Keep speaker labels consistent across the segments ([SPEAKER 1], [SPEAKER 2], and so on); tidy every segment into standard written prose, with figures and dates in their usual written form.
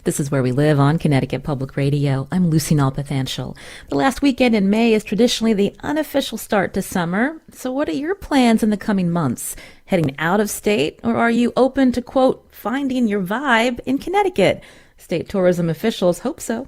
[SPEAKER 1] This is Where We Live on Connecticut Public Radio. I'm Lucy Nalpathanchel. The last weekend in May is traditionally the unofficial start to summer. So what are your plans in the coming months? Heading out of state, or are you open to, quote, finding your vibe in Connecticut? State tourism officials hope so.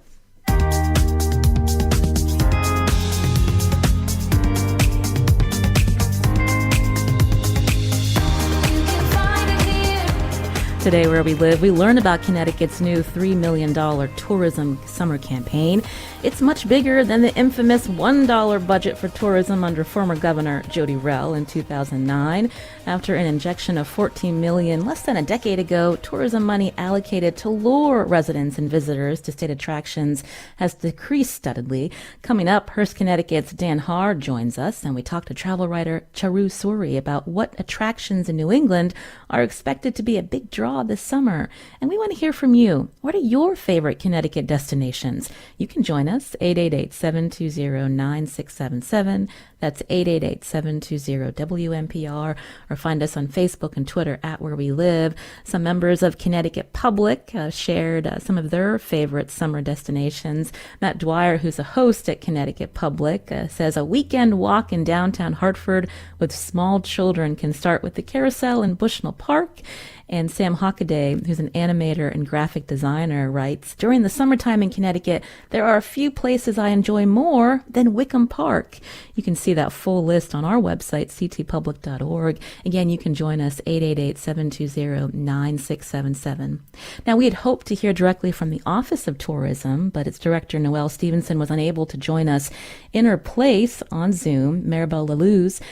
[SPEAKER 1] Today, Where We Live, we learn about Connecticut's new $3 million tourism summer campaign. It's much bigger than the infamous $1 budget for tourism under former Governor Jody Rell in 2009. After an injection of $14 million less than a decade ago, tourism money allocated to lure residents and visitors to state attractions has decreased steadily. Coming up, Hearst, Connecticut's Haar joins us, and we talk to travel writer Charu Suri about what attractions in New England are expected to be a big draw this summer. And we want to hear from you. What are your favorite Connecticut destinations? You can join us, 888-720-9677. That's 888-720-WNPR, or find us on Facebook and Twitter at Where We Live. Some members of Connecticut Public shared some of their favorite summer destinations. Matt Dwyer, who's a host at Connecticut Public, says a weekend walk in downtown Hartford with small children can start with the Carousel in Bushnell Park. And Sam Hockaday, who's an animator and graphic designer, writes, during the summertime in Connecticut, there are a few places I enjoy more than Wickham Park. You can see that full list on our website, ctpublic.org. Again, you can join us, 888-720-9677. Now, we had hoped to hear directly from the Office of Tourism, but its director, Noelle Stevenson, was unable to join us. In her place on Zoom, Maribel Laluz,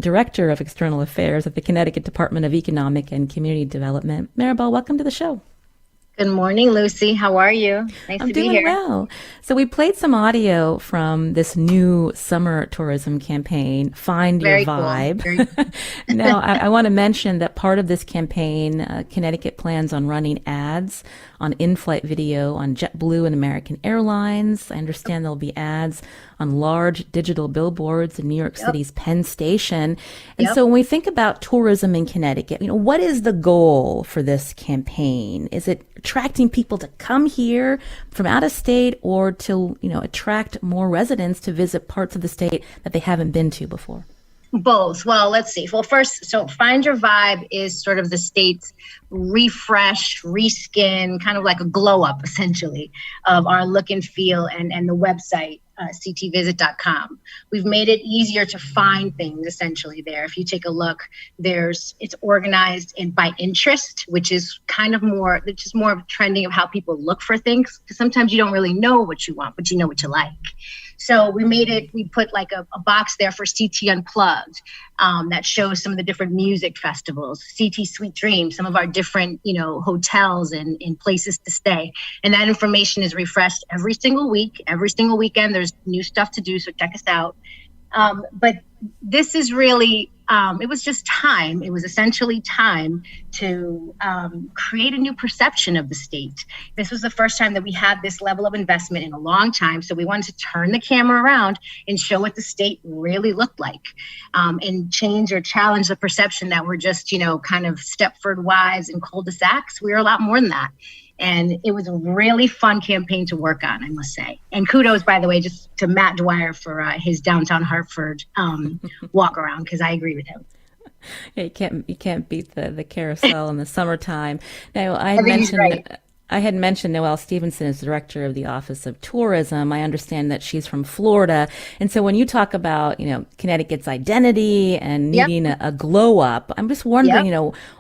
[SPEAKER 1] Director of External Affairs at the Connecticut Department of Economic and Community Development. Maribel, welcome to the show.
[SPEAKER 2] Good morning, Lucy. How are you? Nice
[SPEAKER 1] I'm
[SPEAKER 2] to be
[SPEAKER 1] doing
[SPEAKER 2] here.
[SPEAKER 1] well. So we played some audio from this new summer tourism campaign, Find
[SPEAKER 2] Very
[SPEAKER 1] Your
[SPEAKER 2] cool.
[SPEAKER 1] Vibe. Now, I want to mention that part of this campaign, Connecticut plans on running ads on in-flight video on JetBlue and American Airlines. I understand there'll be ads on large digital billboards in New York City's Penn Station. And so when we think about tourism in Connecticut, what is the goal for this campaign? Is it attracting people to come here from out of state, or to, attract more residents to visit parts of the state that they haven't been to before?
[SPEAKER 2] Both. Well, let's see. Well, first, so Find Your Vibe is sort of the state's refresh, reskin, kind of like a glow up, essentially, of our look and feel, and the website, ctvisit.com. We've made it easier to find things, essentially, there. If you take a look, it's organized by interest, which is more trending of how people look for things, because sometimes you don't really know what you want, but you know what you like. So we put like a box there for CT Unplugged that shows some of the different music festivals, CT Sweet Dreams, some of our different, hotels and places to stay. And that information is refreshed every single week, every single weekend. There's new stuff to do, so check us out. But this is really, it was just time. It was essentially time to create a new perception of the state. This was the first time that we had this level of investment in a long time. So we wanted to turn the camera around and show what the state really looked like, and change or challenge the perception that we're just, kind of Stepford wives and cul-de-sacs. We're a lot more than that. And it was a really fun campaign to work on, I must say. And kudos, by the way, just to Matt Dwyer for his downtown Hartford walk around, because I agree with him.
[SPEAKER 1] Yeah, you can't beat the carousel in the summertime. Now, I had mentioned Noelle Stevenson is director of the Office of Tourism. I understand that she's from Florida. And so when you talk about, Connecticut's identity and needing a glow up, I'm just wondering,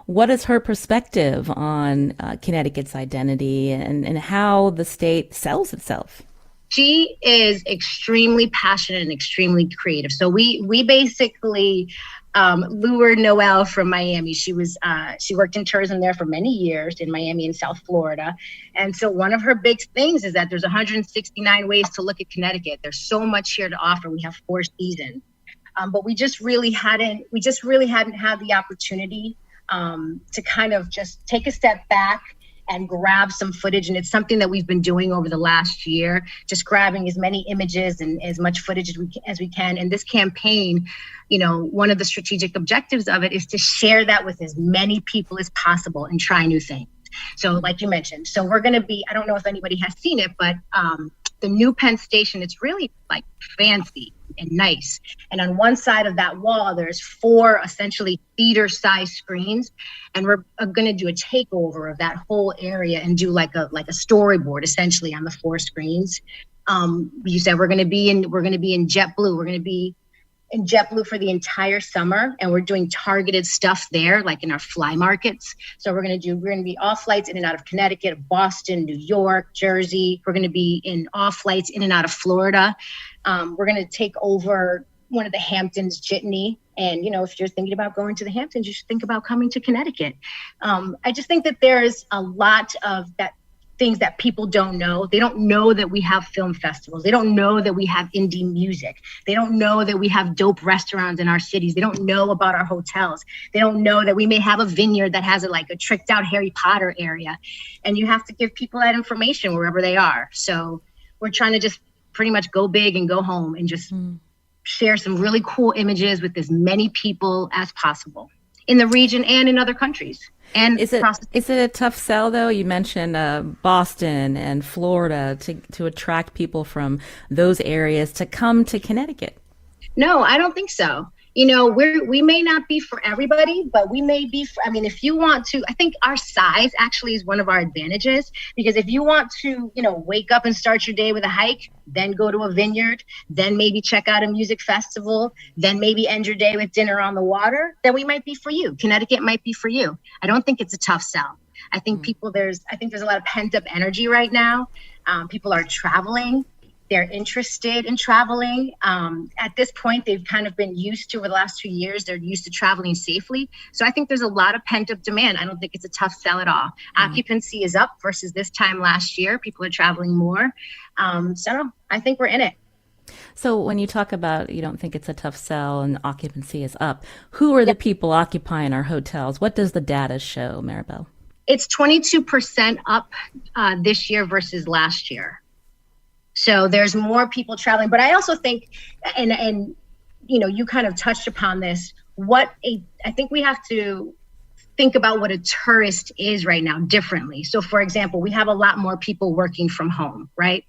[SPEAKER 1] what is her perspective on Connecticut's identity and how the state sells itself?
[SPEAKER 2] She is extremely passionate and extremely creative. So we basically lured Noelle from Miami. She worked in tourism there for many years in Miami and South Florida. And so one of her big things is that there's 169 ways to look at Connecticut. There's so much here to offer. We have 4 seasons. But we just really hadn't had the opportunity to kind of just take a step back and grab some footage. And it's something that we've been doing over the last year, just grabbing as many images and as much footage as we can. And this campaign, one of the strategic objectives of it is to share that with as many people as possible and try new things. So like you mentioned, so we're going to be, I don't know if anybody has seen it, but the new Penn Station, it's really like fancy and nice. And on one side of that wall, there's 4 essentially theater-sized screens. And we're going to do a takeover of that whole area and do like a storyboard essentially on the 4 screens. You said we're going to be in JetBlue. We're going to be in JetBlue for the entire summer, and we're doing targeted stuff there, like in our fly markets. So we're going to be off flights in and out of Connecticut, Boston, New York, Jersey. We're going to be in off flights in and out of Florida. We're going to take over one of the Hamptons jitney. And, if you're thinking about going to the Hamptons, you should think about coming to Connecticut. I just think that there's a lot of that things that people don't know. They don't know that we have film festivals. They don't know that we have indie music. They don't know that we have dope restaurants in our cities. They don't know about our hotels. They don't know that we may have a vineyard that has a tricked out Harry Potter area. And you have to give people that information wherever they are. So we're trying to just pretty much go big and go home and just share some really cool images with as many people as possible in the region and in other countries. And
[SPEAKER 1] is it a tough sell though? You mentioned Boston and Florida to attract people from those areas to come to Connecticut.
[SPEAKER 2] No, I don't think so. We may not be for everybody, but we may be if you want to, I think our size actually is one of our advantages, because if you want to, wake up and start your day with a hike, then go to a vineyard, then maybe check out a music festival, then maybe end your day with dinner on the water, then we might be for you. Connecticut might be for you. I don't think it's a tough sell. I think there's a lot of pent up energy right now. People are traveling. They're interested in traveling. At this point, they've kind of been used to, over the last 2 years, they're used to traveling safely. So I think there's a lot of pent up demand. I don't think it's a tough sell at all. Occupancy is up versus this time last year. People are traveling more. So I think we're in it.
[SPEAKER 1] So when you talk about you don't think it's a tough sell and occupancy is up, who are the people occupying our hotels? What does the data show, Maribel?
[SPEAKER 2] It's 22% up this year versus last year. So there's more people traveling. But I also think, and you kind of touched upon this, I think we have to think about what a tourist is right now differently. So for example, we have a lot more people working from home, right?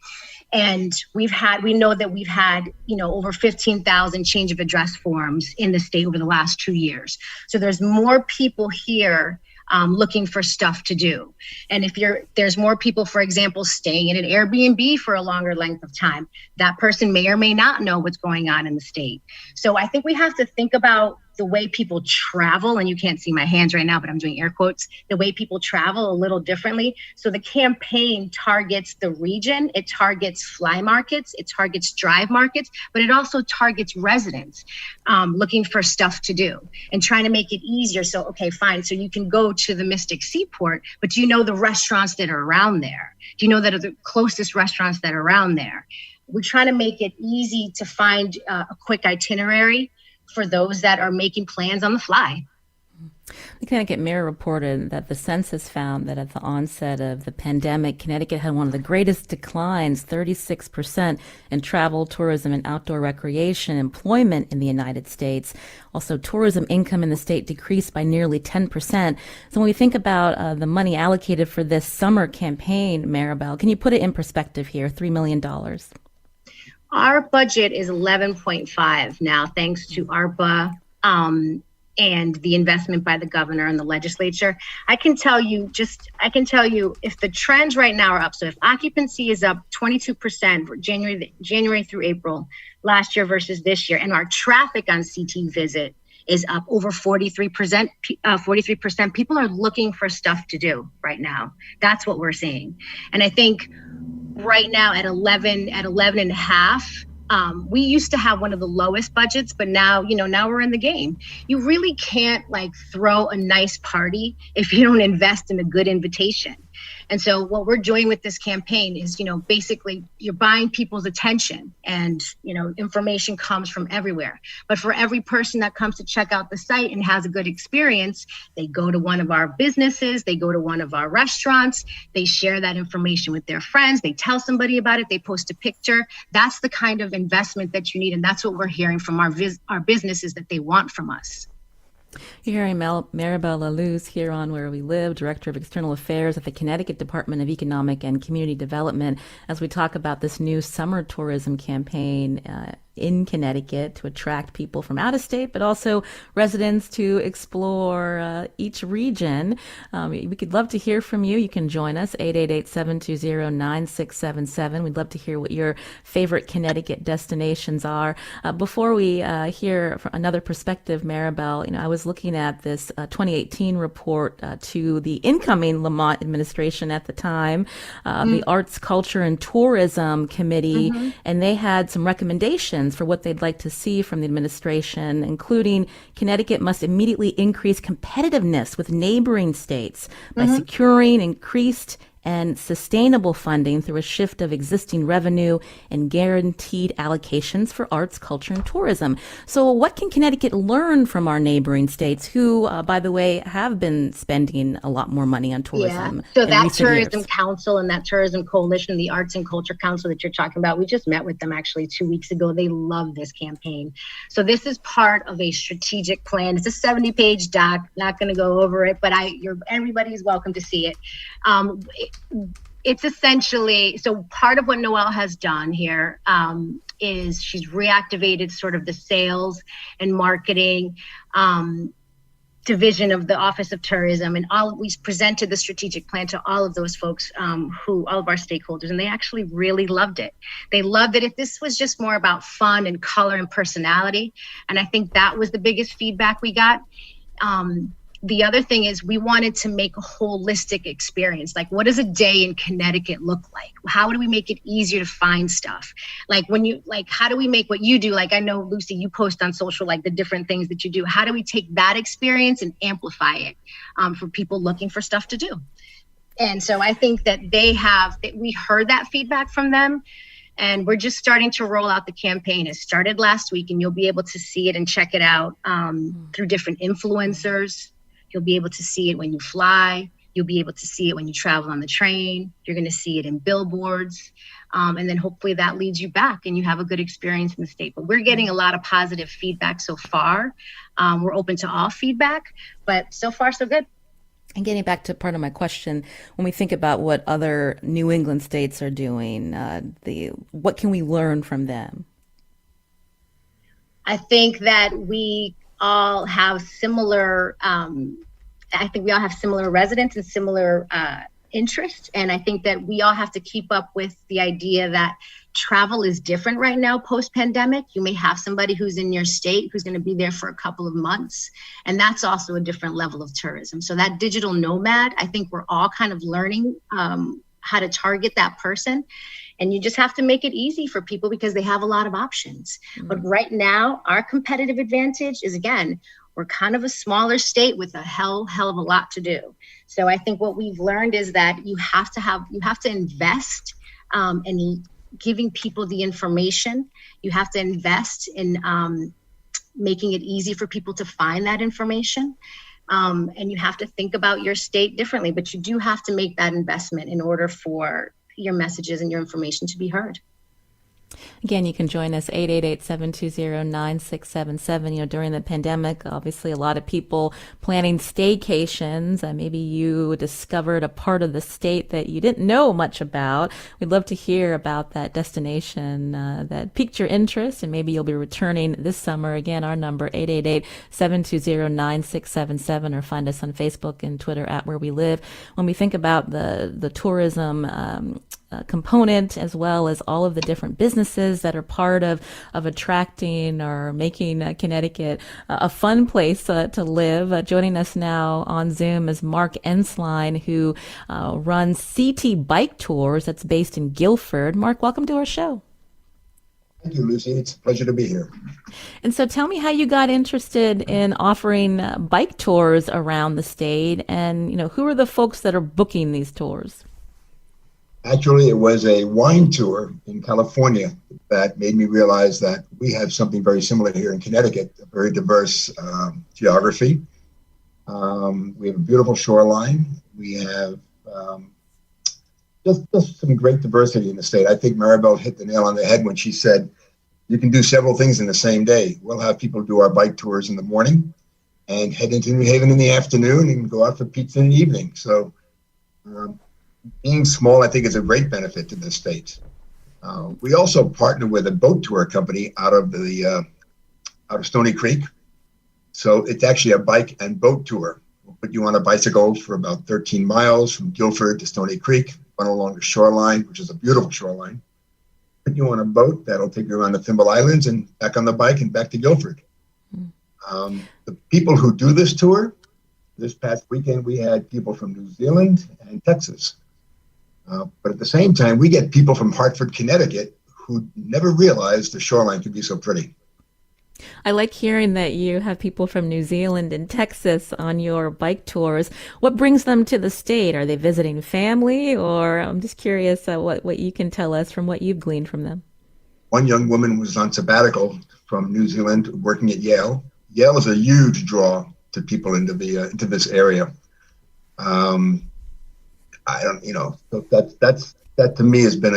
[SPEAKER 2] And we know that we've had, over 15,000 change of address forms in the state over the last 2 years. So there's more people here looking for stuff to do. And there's more people, for example, staying in an Airbnb for a longer length of time, that person may or may not know what's going on in the state. So I think we have to think about the way people travel, and you can't see my hands right now, but I'm doing air quotes, the way people travel a little differently. So the campaign targets the region, it targets fly markets, it targets drive markets, but it also targets residents looking for stuff to do and trying to make it easier. So, okay, fine. So you can go to the Mystic Seaport, but do you know the restaurants that are around there? Do you know that are the closest restaurants that are around there? We're trying to make it easy to find a quick itinerary for those that are making plans on the fly.
[SPEAKER 1] The Connecticut Mirror reported that the census found that at the onset of the pandemic, Connecticut had one of the greatest declines, 36%, in travel, tourism, and outdoor recreation employment in the United States. Also, tourism income in the state decreased by nearly 10%. So when we think about the money allocated for this summer campaign, Maribel, can you put it in perspective here, $3 million?
[SPEAKER 2] Our budget is 11.5 now, thanks to ARPA and the investment by the governor and the legislature. I can tell you if the trends right now are up. So if occupancy is up 22% for January through April last year versus this year, and our traffic on CT Visit is up over 43%. 43%. People are looking for stuff to do right now. That's what we're seeing, and I think right now at 11 and a half, we used to have one of the lowest budgets, but now we're in the game. You really can't throw a nice party if you don't invest in a good invitation. And so what we're doing with this campaign is, basically you're buying people's attention, and, information comes from everywhere. But for every person that comes to check out the site and has a good experience, they go to one of our businesses, they go to one of our restaurants, they share that information with their friends, they tell somebody about it, they post a picture. That's the kind of investment that you need. And that's what we're hearing from our businesses that they want from us.
[SPEAKER 1] You're hearing Maribel Laluz here on Where We Live, Director of External Affairs at the Connecticut Department of Economic and Community Development, as we talk about this new summer tourism campaign in Connecticut to attract people from out of state, but also residents to explore each region. We could love to hear from you. You can join us, 888-720-9677. We'd love to hear what your favorite Connecticut destinations are. Before we hear from another perspective, Maribel, I was looking at this 2018 report to the incoming Lamont administration at the time, the Arts, Culture, and Tourism Committee, and they had some recommendations for what they'd like to see from the administration, including Connecticut must immediately increase competitiveness with neighboring states by securing increased and sustainable funding through a shift of existing revenue and guaranteed allocations for arts, culture, and tourism. So what can Connecticut learn from our neighboring states who, by the way, have been spending a lot more money on tourism?
[SPEAKER 2] Yeah. So
[SPEAKER 1] in
[SPEAKER 2] that Tourism
[SPEAKER 1] years?
[SPEAKER 2] Council and that Tourism Coalition, the Arts and Culture Council that you're talking about, we just met with them actually 2 weeks ago. They love this campaign. So this is part of a strategic plan. It's a 70-page doc, not going to go over it, but everybody's welcome to see it. It's essentially, so part of what Noelle has done here is she's reactivated sort of the sales and marketing division of the Office of Tourism, and we presented the strategic plan to all of those folks, all of our stakeholders, and they actually really loved it. They loved it. If this was just more about fun and color and personality, and I think that was the biggest feedback we got. The other thing is we wanted to make a holistic experience. Like, what does a day in Connecticut look like? How do we make it easier to find stuff? How do we make what you do? Like, I know, Lucy, you post on social, like the different things that you do. How do we take that experience and amplify it for people looking for stuff to do? And so I think that we heard that feedback from them. And we're just starting to roll out the campaign. It started last week, and you'll be able to see it and check it out through different influencers. You'll be able to see it when you fly. You'll be able to see it when you travel on the train. You're going to see it in billboards. And then hopefully that leads you back and you have a good experience in the state. But we're getting a lot of positive feedback so far. We're open to all feedback, but so far so good.
[SPEAKER 1] And getting back to part of my question, when we think about what other New England states are doing, what can we learn from them?
[SPEAKER 2] I think that we all have similar residents and similar interests. And I think that we all have to keep up with the idea that travel is different right now post-pandemic. You may have somebody who's in your state who's going to be there for a couple of months. And that's also a different level of tourism. So that digital nomad, I think we're all kind of learning how to target that person. And you just have to make it easy for people because they have a lot of options. Mm-hmm. But right now, our competitive advantage is, again, we're kind of a smaller state with a hell of a lot to do. So I think what we've learned is that you have to invest in giving people the information. You have to invest in making it easy for people to find that information. And you have to think about your state differently, but you do have to make that investment in order for your messages and your information to be heard.
[SPEAKER 1] Again, you can join us 888-720-9677. During the pandemic, obviously a lot of people planning staycations. Maybe you discovered a part of the state that you didn't know much about. We'd love to hear about that destination that piqued your interest, and maybe you'll be returning this summer. Again, our number 888-720-9677, or find us on Facebook and Twitter at Where We Live. When we think about the tourism component, as well as all of the different businesses that are part of attracting or making Connecticut a fun place to live. Joining us now on Zoom is Mark Ensline, who runs CT Bike Tours that's based in Guilford. Mark, welcome to our show.
[SPEAKER 3] Thank you, Lucy. It's a pleasure to be here.
[SPEAKER 1] And so tell me how you got interested in offering bike tours around the state, and who are the folks that are booking these tours?
[SPEAKER 3] Actually, it was a wine tour in California that made me realize that we have something very similar here in Connecticut, a very diverse geography. We have a beautiful shoreline. We have just some great diversity in the state. I think Maribel hit the nail on the head when she said, you can do several things in the same day. We'll have people do our bike tours in the morning. and head into New Haven in the afternoon and go out for pizza in the evening. So being small, I think, is a great benefit to the state. We also partner with a boat tour company out of Stony Creek. So it's actually a bike and boat tour. We'll put you on a bicycle for about 13 miles from Guilford to Stony Creek, run along the shoreline, which is a beautiful shoreline. Put you on a boat that'll take you around the Thimble Islands and back on the bike and back to Guilford. The people who do this tour, this past weekend, we had people from New Zealand and Texas. But at the same time, we get people from Hartford, Connecticut, who never realized the shoreline could be so pretty.
[SPEAKER 1] I like hearing that you have people from New Zealand and Texas on your bike tours. What brings them to the state? Are they visiting family, or I'm just curious what you can tell us from what you've gleaned from them.
[SPEAKER 3] One young woman was on sabbatical from New Zealand working at Yale. Yale is a huge draw to people into this area. So that to me has been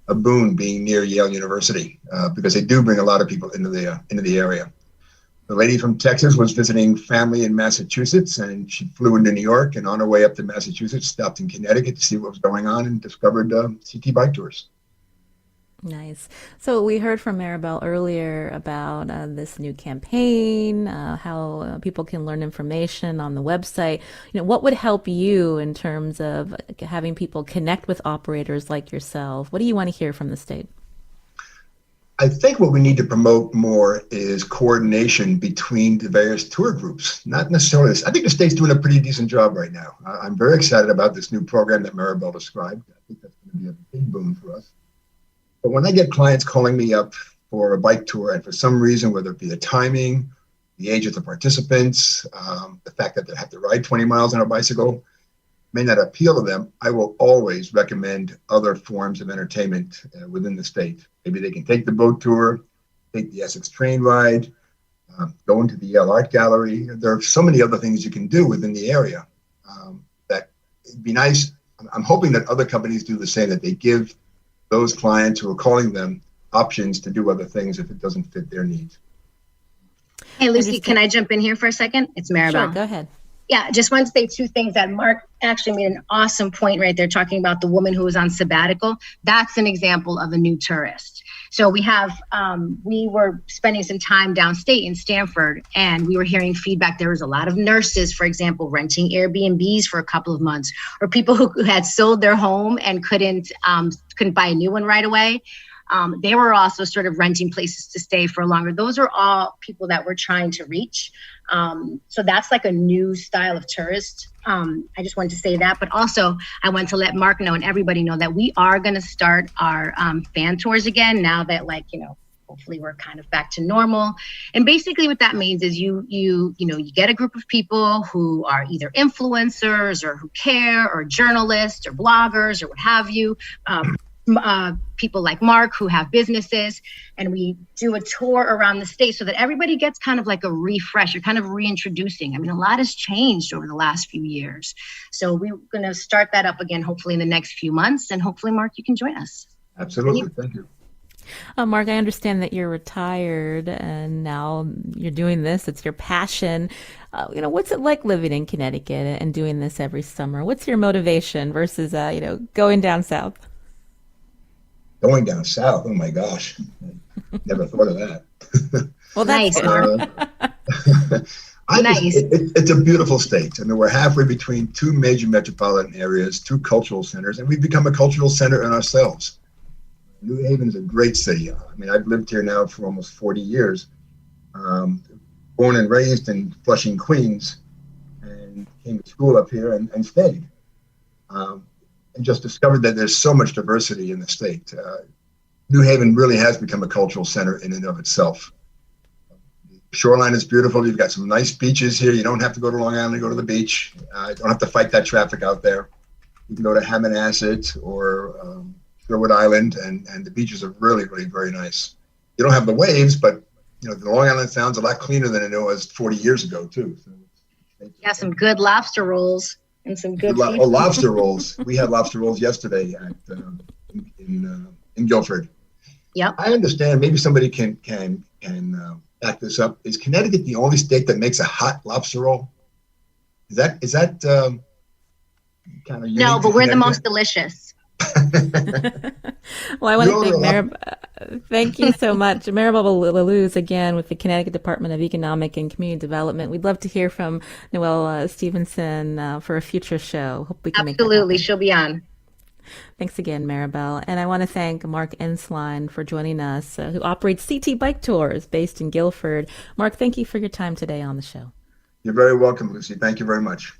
[SPEAKER 3] a boon being near Yale University because they do bring a lot of people into the area. The lady from Texas was visiting family in Massachusetts, and she flew into New York, and on her way up to Massachusetts, stopped in Connecticut to see what was going on and discovered CT Bike Tours.
[SPEAKER 1] Nice. So we heard from Maribel earlier about this new campaign, how people can learn information on the website. What would help you in terms of having people connect with operators like yourself? What do you want to hear from the state?
[SPEAKER 3] I think what we need to promote more is coordination between the various tour groups, not necessarily this. I think the state's doing a pretty decent job right now. I'm very excited about this new program that Maribel described. I think that's going to be a big boon for us. But when I get clients calling me up for a bike tour, and for some reason, whether it be the timing, the age of the participants, the fact that they have to ride 20 miles on a bicycle, may not appeal to them, I will always recommend other forms of entertainment within the state. Maybe they can take the boat tour, take the Essex train ride, go into the Yale Art Gallery. There are so many other things you can do within the area that it'd be nice. I'm hoping that other companies do the same, that they give those clients who are calling them options to do other things if it doesn't fit their needs.
[SPEAKER 2] Hey, Lucy, can I jump in here for a second? It's Maribel.
[SPEAKER 1] Sure, go ahead.
[SPEAKER 2] Yeah, just wanted to say two things. That Mark actually made an awesome point right there, talking about the woman who was on sabbatical. That's an example of a new tourist. So we were spending some time downstate in Stamford, and we were hearing feedback. There was a lot of nurses, for example, renting Airbnbs for a couple of months, or people who had sold their home and couldn't buy a new one right away. They were also sort of renting places to stay for longer. Those are all people that we're trying to reach. So that's like a new style of tourist. I just wanted to say that, but also I want to let Mark know and everybody know that we are going to start our fan tours again now that, hopefully we're kind of back to normal. And basically what that means is you get a group of people who are either influencers or who care, or journalists or bloggers or what have you. People like Mark who have businesses, and we do a tour around the state so that everybody gets kind of like a refresh. You're kind of reintroducing. I mean, a lot has changed over the last few years. So we're going to start that up again, hopefully in the next few months. And hopefully, Mark, you can join us.
[SPEAKER 3] Absolutely. Thank you.
[SPEAKER 1] Mark, I understand that you're retired and now you're doing this. It's your passion. What's it like living in Connecticut and doing this every summer? What's your motivation versus, going down south?
[SPEAKER 3] Going down south, oh my gosh, never thought of that.
[SPEAKER 1] Well, that's
[SPEAKER 2] nice.
[SPEAKER 3] It's a beautiful state. I mean, we're halfway between two major metropolitan areas, two cultural centers, and we've become a cultural center in ourselves. New Haven is a great city. I mean, I've lived here now for almost 40 years. Born and raised in Flushing, Queens, and came to school up here and stayed. And just discovered that there's so much diversity in the state. New Haven really has become a cultural center in and of itself. The shoreline is beautiful. You've got some nice beaches here. You don't have to go to Long Island to go to the beach. You don't have to fight that traffic out there. You can go to Hammonasset or Sherwood Island, and the beaches are really, really very nice. You don't have the waves, but the Long Island Sound's a lot cleaner than it was 40 years ago, too. So
[SPEAKER 2] yeah, some good lobster rolls. And some good
[SPEAKER 3] lobster rolls. We had lobster rolls yesterday in Guilford.
[SPEAKER 2] Yep.
[SPEAKER 3] I understand. Maybe somebody can back this up. Is Connecticut the only state that makes a hot lobster roll? Is that kind of unique?
[SPEAKER 2] No, but we're the most delicious.
[SPEAKER 1] Well, I want to thank Maribel. Thank you so much. Maribel Laluz again with the Connecticut Department of Economic and Community Development. We'd love to hear from Noelle Stevenson for a future show. Hope we can make that happen.
[SPEAKER 2] Absolutely, she'll be on.
[SPEAKER 1] Thanks again, Maribel. And I want to thank Mark Ensline for joining us, who operates CT Bike Tours based in Guilford. Mark, thank you for your time today on the show.
[SPEAKER 3] You're very welcome, Lucy. Thank you very much.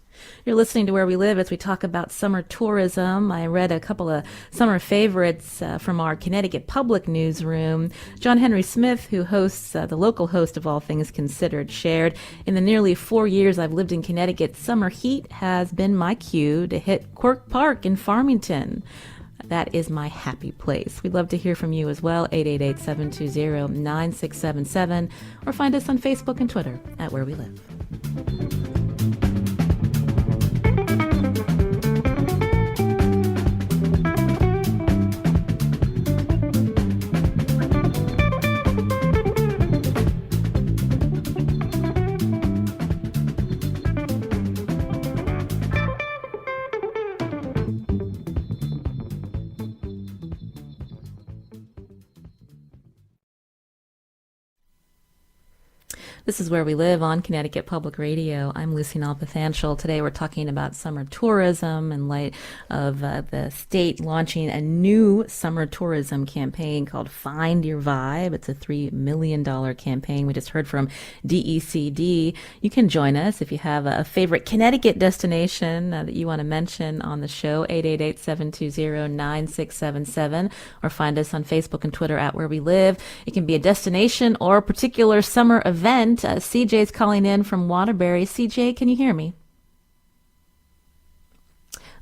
[SPEAKER 1] You're listening to Where We Live as we talk about summer tourism. I read a couple of summer favorites from our Connecticut Public Newsroom. John Henry Smith, who hosts the local host of All Things Considered, shared, "In the nearly 4 years I've lived in Connecticut, summer heat has been my cue to hit Quirk Park in Farmington. That is my happy place." We'd love to hear from you as well, 888-720-9677, or find us on Facebook and Twitter at Where We Live. This is Where We Live on Connecticut Public Radio. I'm Lucy Nalpathanchel. Today we're talking about summer tourism in light of the state launching a new summer tourism campaign called Find Your Vibe. It's a $3 million campaign. We just heard from DECD. You can join us if you have a favorite Connecticut destination that you want to mention on the show, 888-720-9677, or find us on Facebook and Twitter at Where We Live. It can be a destination or a particular summer event. CJ's calling in from Waterbury. CJ, can you hear me?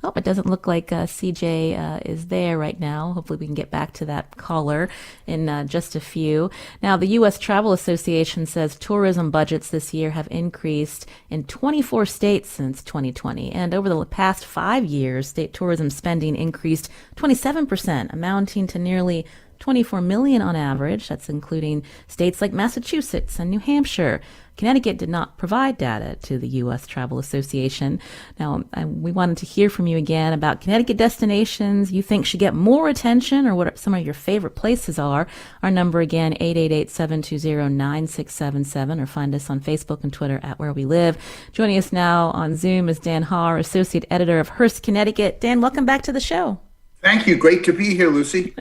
[SPEAKER 1] Oh, it doesn't look like CJ is there right now. Hopefully we can get back to that caller in just a few. Now, the U.S. Travel Association says tourism budgets this year have increased in 24 states since 2020. And over the past 5 years, state tourism spending increased 27%, amounting to nearly $24 million on average. That's including states like Massachusetts and New Hampshire. Connecticut did not provide data to the U.S. Travel Association. Now, we wanted to hear from you again about Connecticut destinations you think should get more attention, or what some of your favorite places are. Our number again, 888-720-9677, or find us on Facebook and Twitter at Where We Live. Joining us now on Zoom is Dan Haar, Associate Editor of Hearst, Connecticut. Dan, welcome back to the show.
[SPEAKER 4] Thank you. Great to be here, Lucy.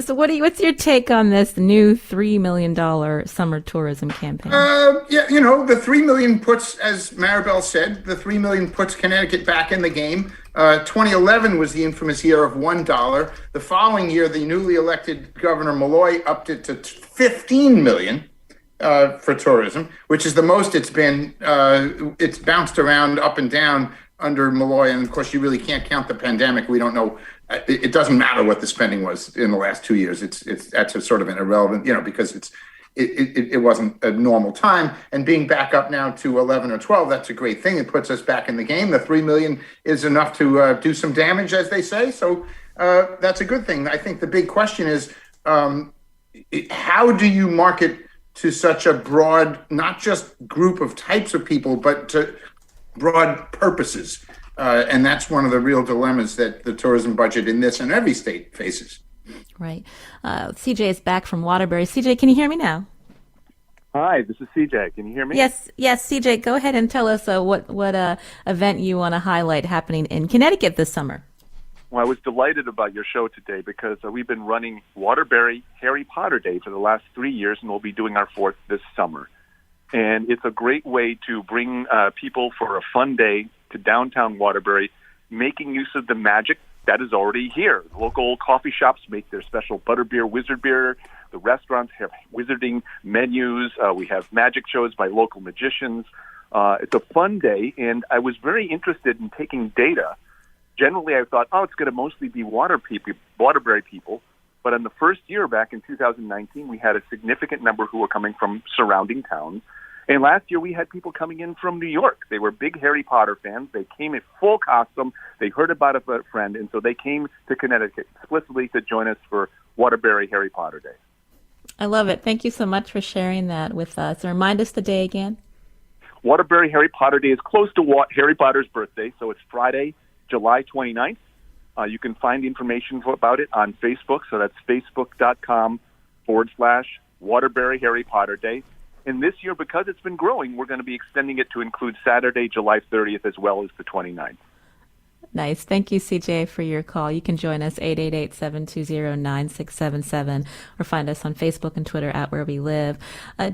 [SPEAKER 1] So what's your take on this new $3 million summer tourism campaign?
[SPEAKER 4] The $3 million puts, as Maribel said, the $3 million puts Connecticut back in the game. 2011 was the infamous year of $1. The following year, the newly elected Governor Malloy upped it to $15 million for tourism, which is the most it's been. It's bounced around up and down under Malloy, and of course, you really can't count the pandemic. We don't know. It doesn't matter what the spending was in the last 2 years. That's a sort of an irrelevant, because it wasn't a normal time. And being back up now to 11 or 12, that's a great thing. It puts us back in the game. The $3 million is enough to do some damage, as they say. So that's a good thing. I think the big question is, how do you market to such a broad, not just group of types of people, but to broad purposes? And that's one of the real dilemmas that the tourism budget in this and every state faces.
[SPEAKER 1] Right. CJ is back from Waterbury. CJ, can you hear me now?
[SPEAKER 5] Hi, this is CJ. Can you hear me?
[SPEAKER 1] Yes, CJ, go ahead and tell us what event you want to highlight happening in Connecticut this summer.
[SPEAKER 5] Well, I was delighted about your show today because we've been running Waterbury Harry Potter Day for the last 3 years, and we'll be doing our 4th this summer. And it's a great way to bring people for a fun day to downtown Waterbury, making use of the magic that is already here. Local coffee shops make their special butterbeer, wizard beer. The restaurants have wizarding menus. We have magic shows by local magicians. It's a fun day, and I was very interested in taking data. Generally, I thought, it's going to mostly be Waterbury people. But in the first year, back in 2019, we had a significant number who were coming from surrounding towns. And last year, we had people coming in from New York. They were big Harry Potter fans. They came in full costume. They heard about a friend, and so they came to Connecticut explicitly to join us for Waterbury Harry Potter Day.
[SPEAKER 1] I love it. Thank you so much for sharing that with us. And remind us the day again.
[SPEAKER 5] Waterbury Harry Potter Day is close to Harry Potter's birthday, so it's Friday, July 29th. You can find information about it on Facebook, so that's facebook.com/Waterbury Harry Potter Day. And this year, because it's been growing, we're going to be extending it to include Saturday, July 30th, as well as the 29th.
[SPEAKER 1] Nice. Thank you, CJ, for your call. You can join us 888-720-9677 or find us on Facebook and Twitter at Where We Live.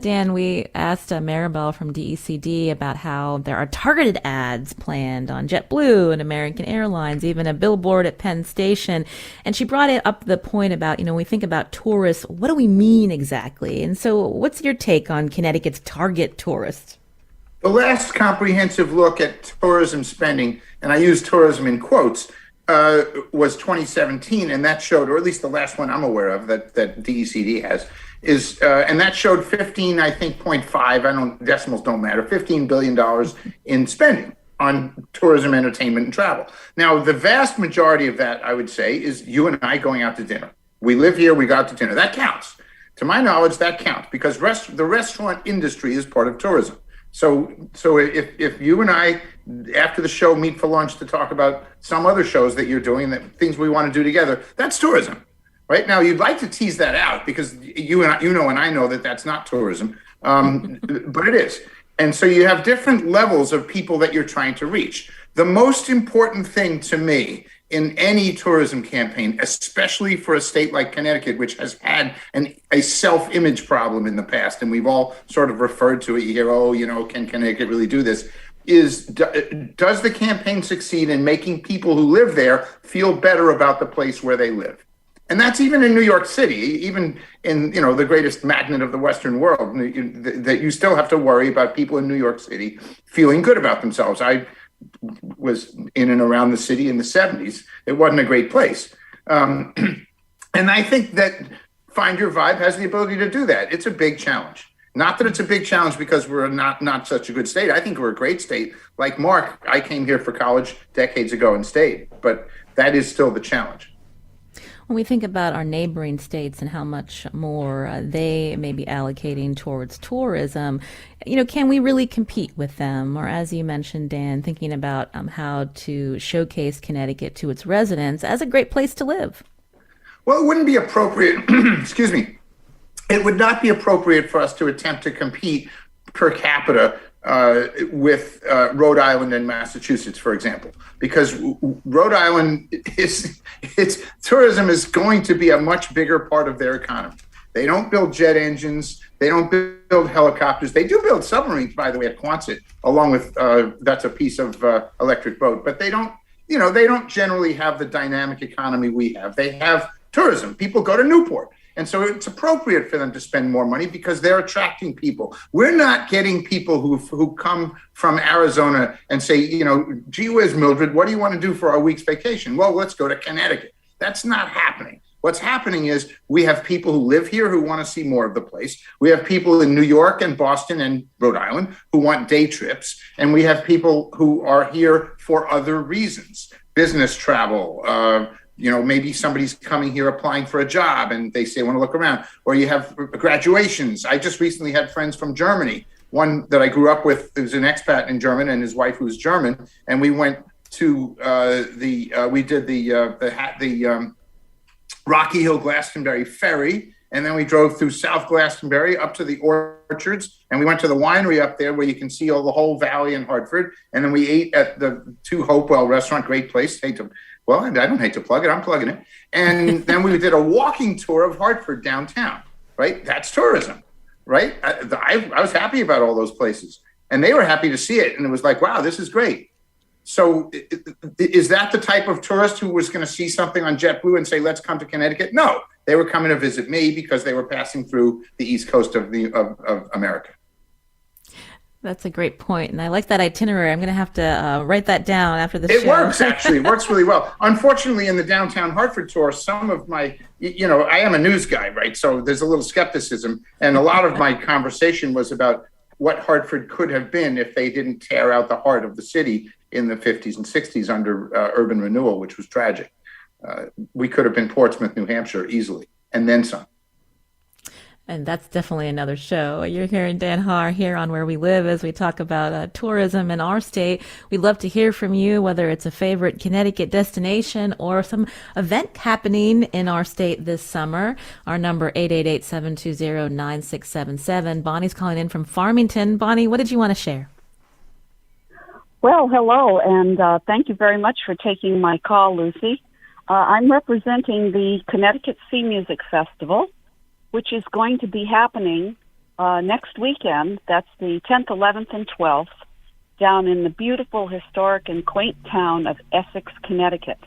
[SPEAKER 1] Dan, we asked Maribel from DECD about how there are targeted ads planned on JetBlue and American Airlines, even a billboard at Penn Station. And she brought it up the point about, when we think about tourists, what do we mean exactly? And so what's your take on Connecticut's target tourists?
[SPEAKER 4] The last comprehensive look at tourism spending, and I use tourism in quotes, was 2017, and that showed, or at least the last one I'm aware of that DECD has, and that showed 15, decimals don't matter, $15 billion in spending on tourism, entertainment, and travel. Now, the vast majority of that, I would say, is you and I going out to dinner. We live here, we go out to dinner. That counts. To my knowledge, that counts because the restaurant industry is part of tourism. So if you and I, after the show, meet for lunch to talk about some other shows that you're doing, that things we want to do together, that's tourism. Right now, you'd like to tease that out because you know and I know that that's not tourism, but it is. And so you have different levels of people that you're trying to reach. The most important thing to me in any tourism campaign, especially for a state like Connecticut, which has had a self-image problem in the past, and we've all sort of referred to it. You hear, can Connecticut really do this? Does the campaign succeed in making people who live there feel better about the place where they live? And that's even in New York City, even in the greatest magnet of the Western world, that you still have to worry about people in New York City feeling good about themselves. I was in and around the city in the 70s. It wasn't a great place. And I think that Find Your Vibe has the ability to do that. It's a big challenge. Not that it's a big challenge because we're not such a good state. I think we're a great state. Like Mark, I came here for college decades ago and stayed, but that is still the challenge.
[SPEAKER 1] When we think about our neighboring states and how much more they may be allocating towards tourism, can we really compete with them? Or as you mentioned, Dan, thinking about how to showcase Connecticut to its residents as a great place to live.
[SPEAKER 4] Well, it wouldn't be appropriate, excuse me, it would not be appropriate for us to attempt to compete per capita with Rhode Island and Massachusetts, for example, because Rhode Island its tourism is going to be a much bigger part of their economy. They don't build jet engines. They don't build helicopters. They do build submarines, by the way, at Quonset, along with that's a piece of electric boat. But they don't generally have the dynamic economy we have. They have tourism. People go to Newport. And so it's appropriate for them to spend more money because they're attracting people. We're not getting people who come from Arizona and say, gee whiz, Mildred, what do you want to do for our week's vacation? Well, let's go to Connecticut. That's not happening. What's happening is we have people who live here who want to see more of the place. We have people in New York and Boston and Rhode Island who want day trips. And we have people who are here for other reasons, business travel, maybe somebody's coming here applying for a job and they say, I want to look around. Or you have graduations. I just recently had friends from Germany. One that I grew up with who's an expat in Germany and his wife who's German. And we went to the Rocky Hill Glastonbury ferry. And then we drove through South Glastonbury up to the orchards. And we went to the winery up there where you can see the whole valley in Hartford. And then we ate at the Two Hopewell restaurant, great place. Well, I don't hate to plug it. I'm plugging it. And then we did a walking tour of Hartford downtown, right? That's tourism, right? I was happy about all those places. And they were happy to see it. And it was like, wow, this is great. So is that the type of tourist who was going to see something on JetBlue and say, let's come to Connecticut? No, they were coming to visit me because they were passing through the East Coast of America.
[SPEAKER 1] That's a great point. And I like that itinerary. I'm going to have to write that down after the show.
[SPEAKER 4] It works, actually. It works really well. Unfortunately, in the downtown Hartford tour, some of my, I am a news guy, right? So there's a little skepticism. And a lot of my conversation was about what Hartford could have been if they didn't tear out the heart of the city in the 50s and 60s under urban renewal, which was tragic. We could have been Portsmouth, New Hampshire easily, and then some.
[SPEAKER 1] And that's definitely another show. You're hearing Dan Haar here on Where We Live as we talk about tourism in our state. We'd love to hear from you, whether it's a favorite Connecticut destination or some event happening in our state this summer. Our number, 888-720-9677. Bonnie's calling in from Farmington. Bonnie, what did you want to share?
[SPEAKER 6] Well, hello, and thank you very much for taking my call, Lucy. I'm representing the Connecticut Sea Music Festival, which is going to be happening next weekend. That's the 10th, 11th, and 12th, down in the beautiful, historic, and quaint town of Essex, Connecticut.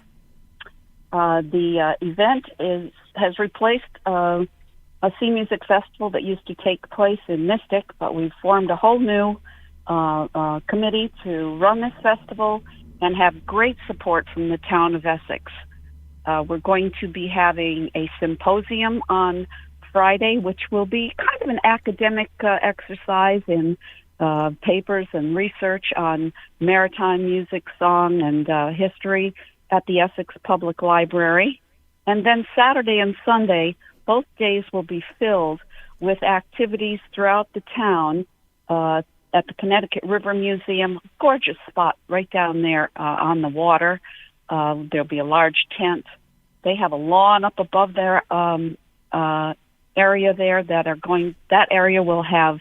[SPEAKER 6] The event has replaced a sea music festival that used to take place in Mystic, but we've formed a whole new committee to run this festival and have great support from the town of Essex. We're going to be having a symposium on Friday, which will be kind of an academic exercise in papers and research on maritime music, song, and history at the Essex Public Library. And then Saturday and Sunday, both days will be filled with activities throughout the town at the Connecticut River Museum, gorgeous spot right down there on the water. There'll be a large tent. They have a lawn up above their area there that area will have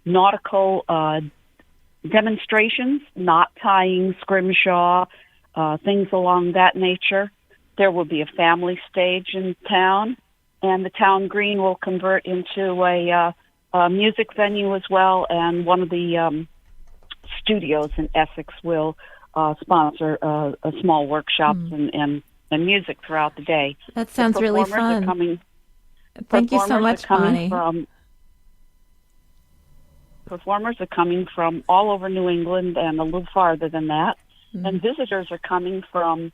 [SPEAKER 6] nautical demonstrations, knot tying, scrimshaw, things along that nature. There will be a family stage in town, and the town green will convert into a music venue as well, and one of the studios in Essex will sponsor a small workshops and music throughout the day.
[SPEAKER 1] That sounds really fun. Thank you so much, Bonnie.
[SPEAKER 6] Performers are coming from all over New England and a little farther than that. Mm-hmm. And visitors are coming from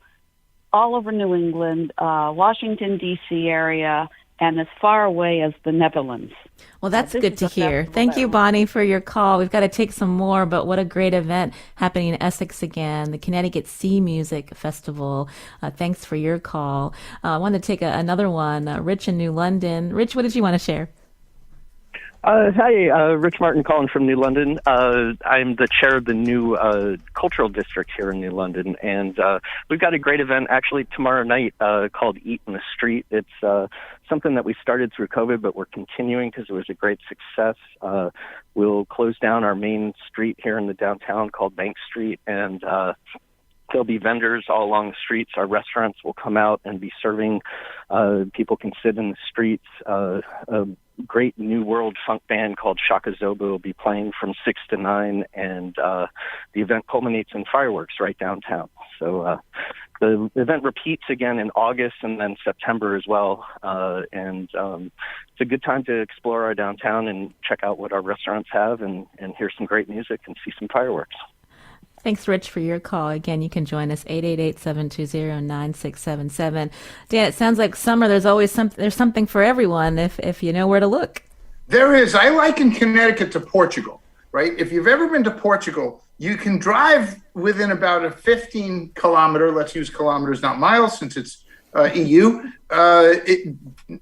[SPEAKER 6] all over New England, Washington, D.C. area, and as far away as the Netherlands.
[SPEAKER 1] Well, that's good to hear. Thank you, Bonnie, for your call. We've got to take some more, but what a great event happening in Essex again, the Connecticut Sea Music Festival. Thanks for your call. I want to take another one. Rich in New London. Rich, what did you want to share?
[SPEAKER 7] Hi, Rich Martin calling from New London. I'm the chair of the new cultural district here in New London, and we've got a great event actually tomorrow night called Eat in the Street. It's something that we started through COVID, but we're continuing because it was a great success. We'll close down our main street here in the downtown called Bank Street, and there'll be vendors all along the streets. Our restaurants will come out and be serving. People can sit in the streets. A great new world funk band called Shaka Zoba will be playing from 6 to 9, and the event culminates in fireworks right downtown. So the event repeats again in August and then September as well. And it's a good time to explore our downtown and check out what our restaurants have and hear some great music and see some fireworks.
[SPEAKER 1] Thanks, Rich, for your call. Again, you can join us, 888-720-9677. Dan, it sounds like summer, there's something for everyone if you know where to look.
[SPEAKER 4] There is. I liken Connecticut to Portugal, right? If you've ever been to Portugal, you can drive within about a 15-kilometer, let's use kilometers, not miles, since it's EU,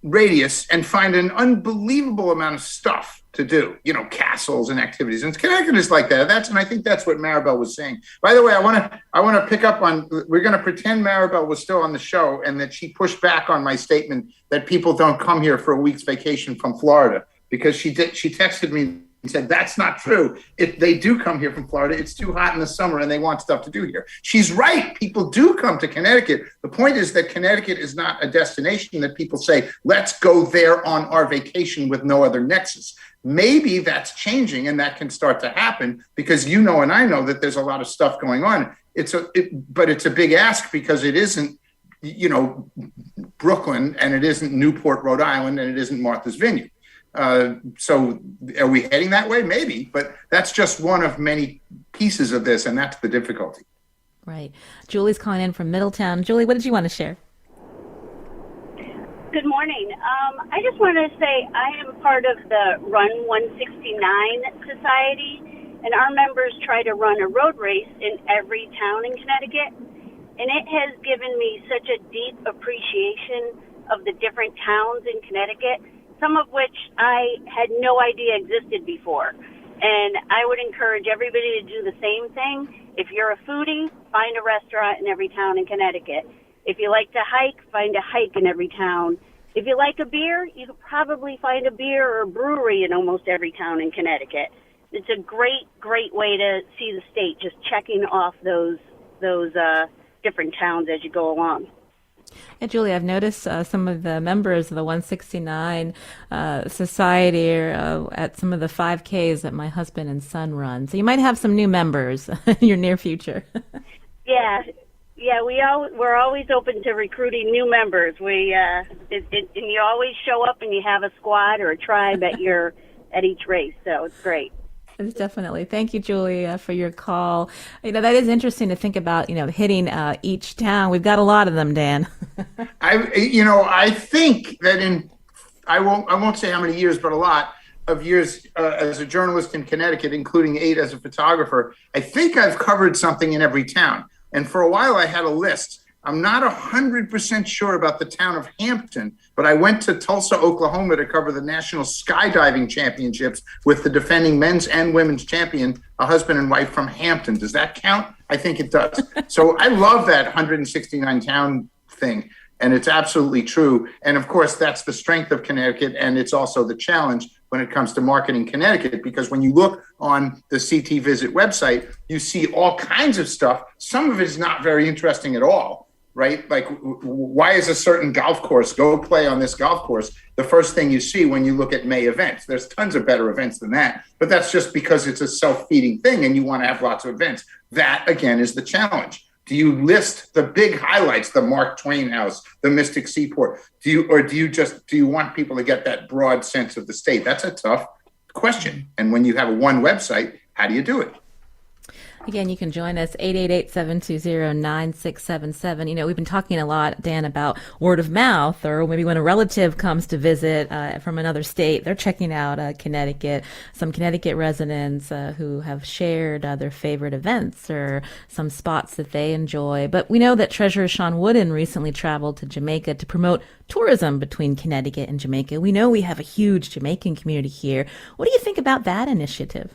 [SPEAKER 4] radius, and find an unbelievable amount of stuff to do, castles and activities. And Connecticut is like that. And I think that's what Maribel was saying. By the way, I want to pick up on, we're going to pretend Maribel was still on the show and that she pushed back on my statement that people don't come here for a week's vacation from Florida, because she texted me and said, that's not true. If they do come here from Florida, it's too hot in the summer and they want stuff to do here. She's right. People do come to Connecticut. The point is that Connecticut is not a destination that people say, let's go there on our vacation with no other nexus. Maybe that's changing and that can start to happen because and I know that there's a lot of stuff going on. But it's a big ask because it isn't, Brooklyn, and it isn't Newport, Rhode Island, and it isn't Martha's Vineyard. So are we heading that way? Maybe, but that's just one of many pieces of this, and that's the difficulty.
[SPEAKER 1] Right. Julie's calling in from Middletown. Julie, what did you want to share?
[SPEAKER 8] Good morning. I just wanted to say I am part of the Run 169 Society, and our members try to run a road race in every town in Connecticut, and it has given me such a deep appreciation of the different towns in Connecticut. some of which I had no idea existed before. And I would encourage everybody to do the same thing. If you're a foodie, find a restaurant in every town in Connecticut. If you like to hike, find a hike in every town. If you like a beer, you could probably find a beer or a brewery in almost every town in Connecticut. It's a great, great way to see the state, just checking off those different towns as you go along.
[SPEAKER 1] Yeah, Julie, I've noticed some of the members of the 169 Society are at some of the 5Ks that my husband and son run. So you might have some new members in your near future.
[SPEAKER 8] Yeah, we're always open to recruiting new members. And you always show up and you have a squad or a tribe at each race. So it's great.
[SPEAKER 1] Definitely. Thank you, Julie, for your call. That is interesting to think about, hitting each town. We've got a lot of them, Dan.
[SPEAKER 4] I think that I won't say how many years, but a lot of years as a journalist in Connecticut, including 8 as a photographer, I think I've covered something in every town. And for a while I had a list. I'm not 100% sure about the town of Hampton, but I went to Tulsa, Oklahoma to cover the National Skydiving Championships with the defending men's and women's champion, a husband and wife from Hampton. Does that count? I think it does. So I love that 169 town thing, and it's absolutely true. And of course, that's the strength of Connecticut, and it's also the challenge when it comes to marketing Connecticut, because when you look on the CT Visit website, you see all kinds of stuff. Some of it is not very interesting at all. Right? Like, why is a certain golf course, go play on this golf course, the first thing you see when you look at May events? There's tons of better events than that, but that's just because it's a self-feeding thing and you want to have lots of events. That, again, is the challenge. Do you list the big highlights, the Mark Twain House, the Mystic Seaport? Do you want people to get that broad sense of the state? That's a tough question. And when you have one website, how do you do it?
[SPEAKER 1] Again, you can join us, 888-720-9677. We've been talking a lot, Dan, about word of mouth, or maybe when a relative comes to visit from another state, they're checking out Connecticut. Some Connecticut residents who have shared their favorite events or some spots that they enjoy. But we know that Treasurer Sean Wooden recently traveled to Jamaica to promote tourism between Connecticut and Jamaica. We know we have a huge Jamaican community here. What do you think about that initiative?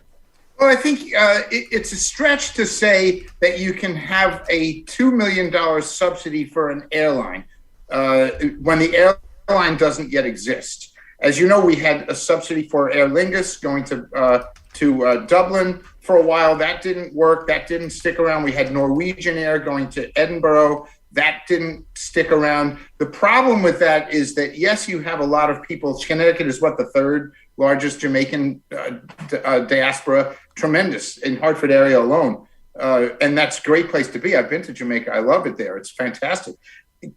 [SPEAKER 4] Well, I think it's a stretch to say that you can have a $2 million subsidy for an airline when the airline doesn't yet exist. As you know, we had a subsidy for Aer Lingus going to Dublin for a while. That didn't work. That didn't stick around. We had Norwegian Air going to Edinburgh. That didn't stick around. The problem with that is that, yes, you have a lot of people. Connecticut is the third largest Jamaican diaspora, tremendous in Hartford area alone. And that's a great place to be. I've been to Jamaica. I love it there. It's fantastic.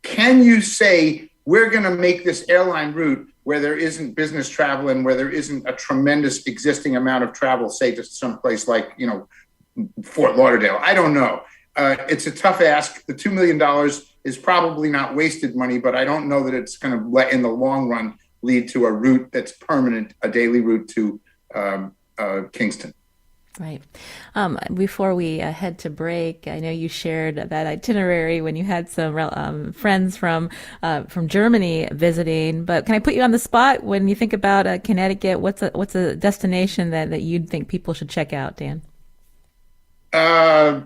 [SPEAKER 4] Can you say we're going to make this airline route where there isn't business travel and where there isn't a tremendous existing amount of travel, say to some place like, Fort Lauderdale? I don't know. It's a tough ask. The $2 million is probably not wasted money, but I don't know that it's going to in the long run lead to a route that's permanent, a daily route to Kingston.
[SPEAKER 1] Right. Before we head to break, I know you shared that itinerary when you had some friends from Germany visiting. But can I put you on the spot when you think about Connecticut? What's a destination that you'd think people should check out, Dan?
[SPEAKER 4] I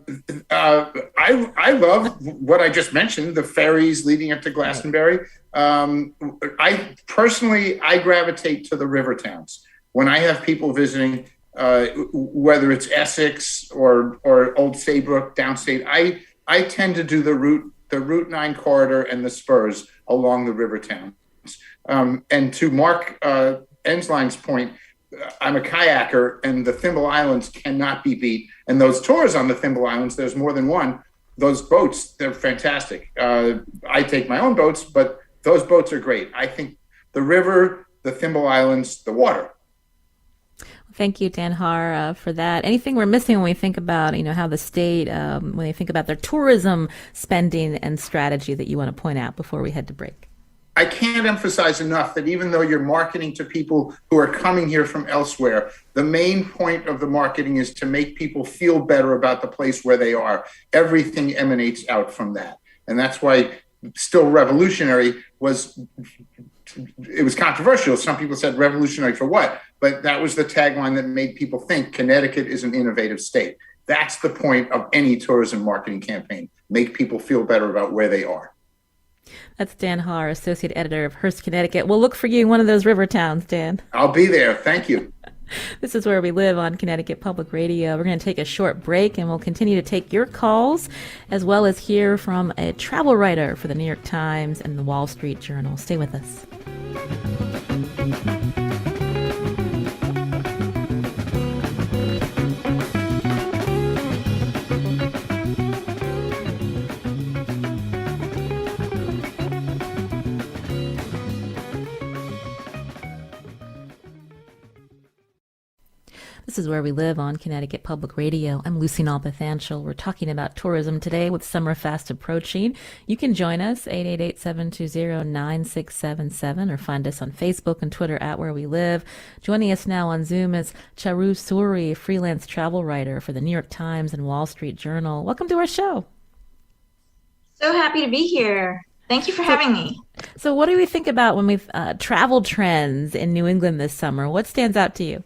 [SPEAKER 4] love what I just mentioned, the ferries leading up to Glastonbury. I gravitate to the river towns. When I have people visiting, whether it's Essex or Old Saybrook, downstate, I tend to do the Route 9 corridor and the spurs along the river towns. And to Mark Ensline's point, I'm a kayaker, and the Thimble Islands cannot be beat. And those tours on the Thimble Islands, there's more than one. Those boats, they're fantastic. I take my own boats, but those boats are great. I think the river, the Thimble Islands, the water.
[SPEAKER 1] Thank you, Dan Haar, for that. Anything we're missing when we think about, how the state, when they think about their tourism spending and strategy that you want to point out before we head to break?
[SPEAKER 4] I can't emphasize enough that even though you're marketing to people who are coming here from elsewhere, the main point of the marketing is to make people feel better about the place where they are. Everything emanates out from that. And that's why Still Revolutionary was it was controversial. Some people said revolutionary for what? But that was the tagline that made people think Connecticut is an innovative state. That's the point of any tourism marketing campaign. Make people feel better about where they are.
[SPEAKER 1] That's Dan Haar, Associate Editor of Hearst, Connecticut. We'll look for you in one of those river towns, Dan.
[SPEAKER 4] I'll be there. Thank you.
[SPEAKER 1] This is Where We Live on Connecticut Public Radio. We're going to take a short break, and we'll continue to take your calls, as well as hear from a travel writer for the New York Times and the Wall Street Journal. Stay with us. This is Where We Live on Connecticut Public Radio. I'm Lucy Nalpathanchel. We're talking about tourism today with summer fast approaching. You can join us, 888-720-9677, or find us on Facebook and Twitter at Where We Live. Joining us now on Zoom is Charu, Suri, freelance travel writer for the New York Times and Wall Street Journal. Welcome to our show.
[SPEAKER 9] So happy to be here. Thank you for having me.
[SPEAKER 1] So what do we think about when we've travel trends in New England this summer? What stands out to you?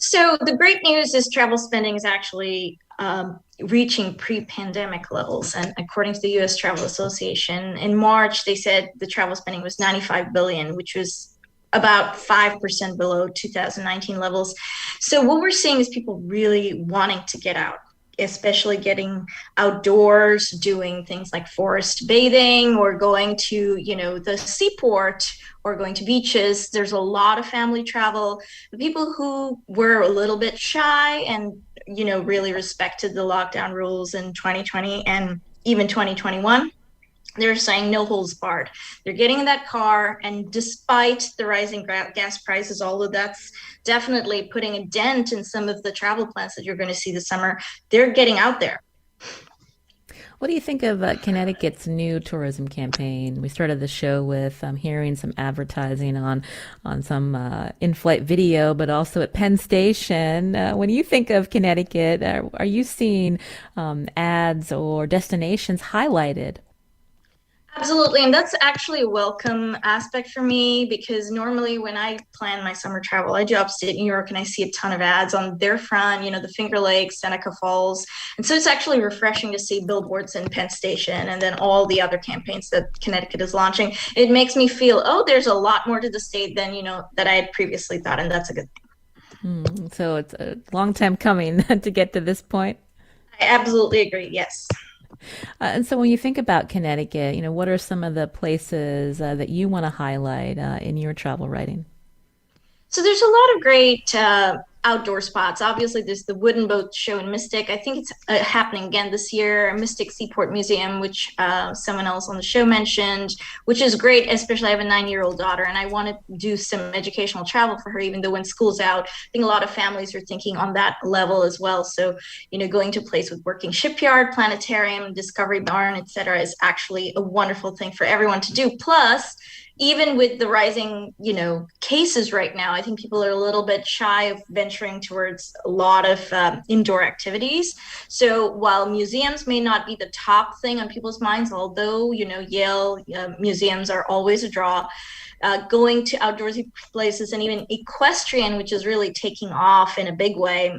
[SPEAKER 9] So the great news is travel spending is actually reaching pre-pandemic levels. And according to the U.S. Travel Association, in March, they said the travel spending was $95 billion, which was about 5% below 2019 levels. So what we're seeing is people really wanting to get out, especially getting outdoors, doing things like forest bathing or going to, the seaport or going to beaches. There's a lot of family travel. The people who were a little bit shy and, really respected the lockdown rules in 2020 and even 2021, they're saying no holds barred. They're getting in that car, and despite the rising gas prices, although that's definitely putting a dent in some of the travel plans that you're going to see this summer, they're getting out there.
[SPEAKER 1] What do you think of Connecticut's new tourism campaign? We started the show with hearing some advertising on some in-flight video, but also at Penn Station. When you think of Connecticut, are you seeing ads or destinations highlighted?
[SPEAKER 9] Absolutely. And that's actually a welcome aspect for me, because normally when I plan my summer travel, I do upstate New York and I see a ton of ads on their front, the Finger Lakes, Seneca Falls. And so it's actually refreshing to see billboards in Penn Station and then all the other campaigns that Connecticut is launching. It makes me feel, there's a lot more to the state than, that I had previously thought. And that's a good thing.
[SPEAKER 1] So it's a long time coming to get to this point.
[SPEAKER 9] I absolutely agree. Yes.
[SPEAKER 1] And so when you think about Connecticut, what are some of the places that you want to highlight in your travel writing?
[SPEAKER 9] So there's a lot of great outdoor spots. Obviously, there's the Wooden Boat Show in Mystic. I think it's happening again this year. Mystic Seaport Museum, which someone else on the show mentioned, which is great, especially I have a 9-year-old daughter, and I want to do some educational travel for her, even though when school's out. I think a lot of families are thinking on that level as well. So, going to a place with working shipyard, planetarium, discovery barn, etc., is actually a wonderful thing for everyone to do. Plus, even with the rising, cases right now, I think people are a little bit shy of venturing towards a lot of indoor activities. So while museums may not be the top thing on people's minds, although, Yale museums are always a draw, going to outdoorsy places and even equestrian, which is really taking off in a big way,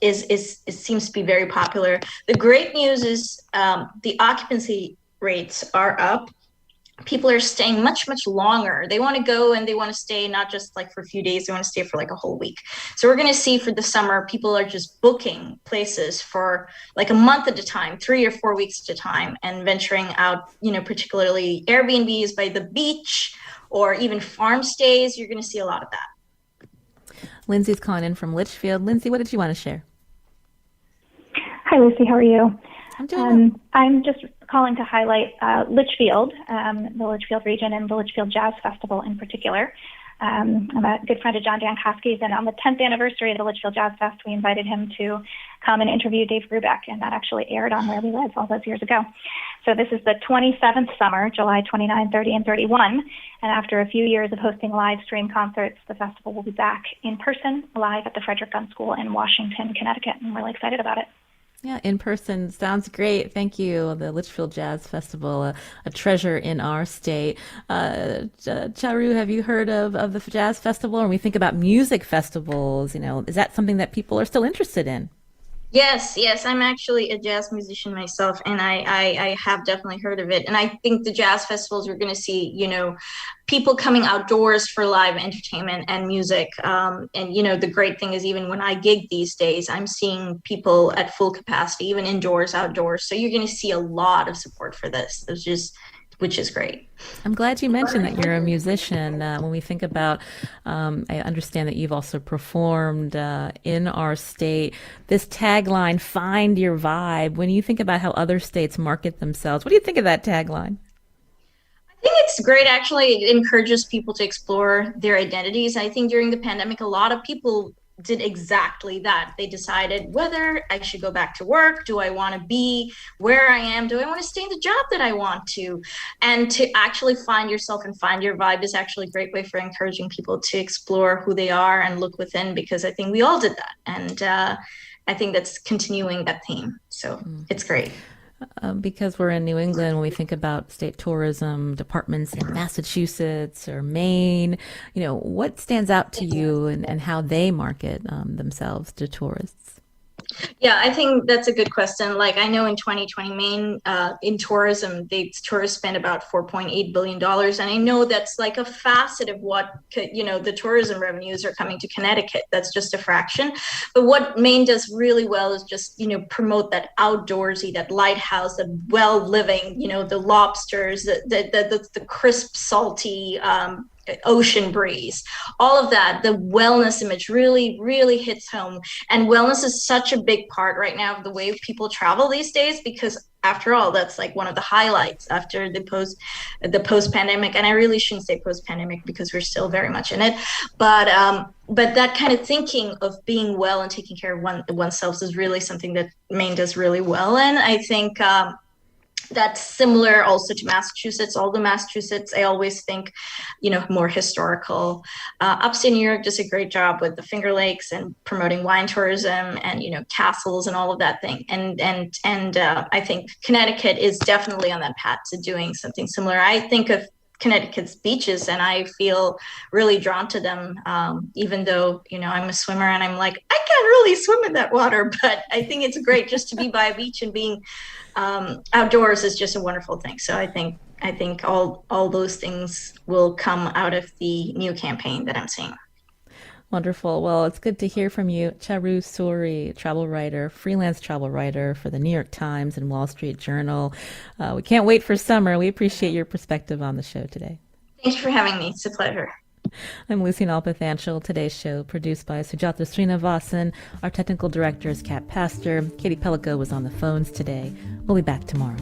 [SPEAKER 9] it seems to be very popular. The great news is the occupancy rates are up. People are staying much, much longer. They want to go and they want to stay not just like for a few days, they want to stay for like a whole week. So we're going to see for the summer, people are just booking places for like a month at a time, 3 or 4 weeks at a time, and venturing out, particularly Airbnbs by the beach or even farm stays. You're going to see a lot of that.
[SPEAKER 1] Lindsay's calling in from Litchfield. Lindsay, what did you want to share?
[SPEAKER 10] Hi, Lucy. How are you?
[SPEAKER 1] I'm doing well.
[SPEAKER 10] I'm just calling to highlight Litchfield, the Litchfield region, and the Litchfield Jazz Festival in particular. I'm a good friend of John Jankowski's, and on the 10th anniversary of the Litchfield Jazz Fest, we invited him to come and interview Dave Brubeck, and that actually aired on Where We Live all those years ago. So this is the 27th summer, July 29, 30, and 31, and after a few years of hosting live stream concerts, the festival will be back in person, live at the Frederick Gunn School in Washington, Connecticut. I'm really excited about it.
[SPEAKER 1] Yeah, in person sounds great. Thank you. The Litchfield Jazz Festival, a treasure in our state. Charu, have you heard of the Jazz Festival? When we think about music festivals, is that something that people are still interested in?
[SPEAKER 9] Yes. I'm actually a jazz musician myself, and I have definitely heard of it. And I think the jazz festivals, we're going to see, people coming outdoors for live entertainment and music. And, the great thing is even when I gig these days, I'm seeing people at full capacity, even indoors, outdoors. So you're going to see a lot of support for this, which is great.
[SPEAKER 1] I'm glad you mentioned that you're a musician. When we think about, I understand that you've also performed in our state. This tagline, "Find your vibe." When you think about how other states market themselves, what do you think of that tagline?
[SPEAKER 9] I think it's great. Actually, it encourages people to explore their identities. I think during the pandemic, a lot of people did exactly that. They decided whether I should go back to work. Do I want to be where I am? Do I want to stay in the job that I want to? And to actually find yourself and find your vibe is actually a great way for encouraging people to explore who they are and look within, because I think we all did that. And I think that's continuing that theme. So it's great.
[SPEAKER 1] Because we're in New England, when we think about state tourism departments in Massachusetts or Maine, what stands out to you and how they market themselves to tourists?
[SPEAKER 9] Yeah, I think that's a good question. Like, I know in 2020, Maine, in tourism, tourists spent about $4.8 billion. And I know that's like a facet of what, the tourism revenues are coming to Connecticut. That's just a fraction. But what Maine does really well is just, promote that outdoorsy, that lighthouse, the well living, the lobsters, the crisp, salty, ocean breeze, all of that. The wellness image really, really hits home. And wellness is such a big part right now of the way people travel these days, because after all, that's like one of the highlights after the post pandemic. And I really shouldn't say post pandemic because we're still very much in it. But that kind of thinking of being well and taking care of oneself is really something that Maine does really well. And I think that's similar also to Massachusetts. Although Massachusetts, I always think, more historical. Upstate New York does a great job with the Finger Lakes and promoting wine tourism and, castles and all of that thing. And I think Connecticut is definitely on that path to doing something similar. I think of Connecticut's beaches and I feel really drawn to them, even though, I'm a swimmer and I'm like, I can't really swim in that water, but I think it's great just to be by a beach and being outdoors is just a wonderful thing. So I think all those things will come out of the new campaign that I'm seeing.
[SPEAKER 1] Wonderful. Well, it's good to hear from you. Charu Suri, travel writer, freelance travel writer for the New York Times and Wall Street Journal. We can't wait for summer. We appreciate your perspective on the show today.
[SPEAKER 9] Thanks for having me. It's a pleasure.
[SPEAKER 1] I'm Lucy Nalpathanchel. Today's show produced by Sujata Srinivasan. Our technical director is Kat Pastor. Katie Pellico was on the phones today. We'll be back tomorrow.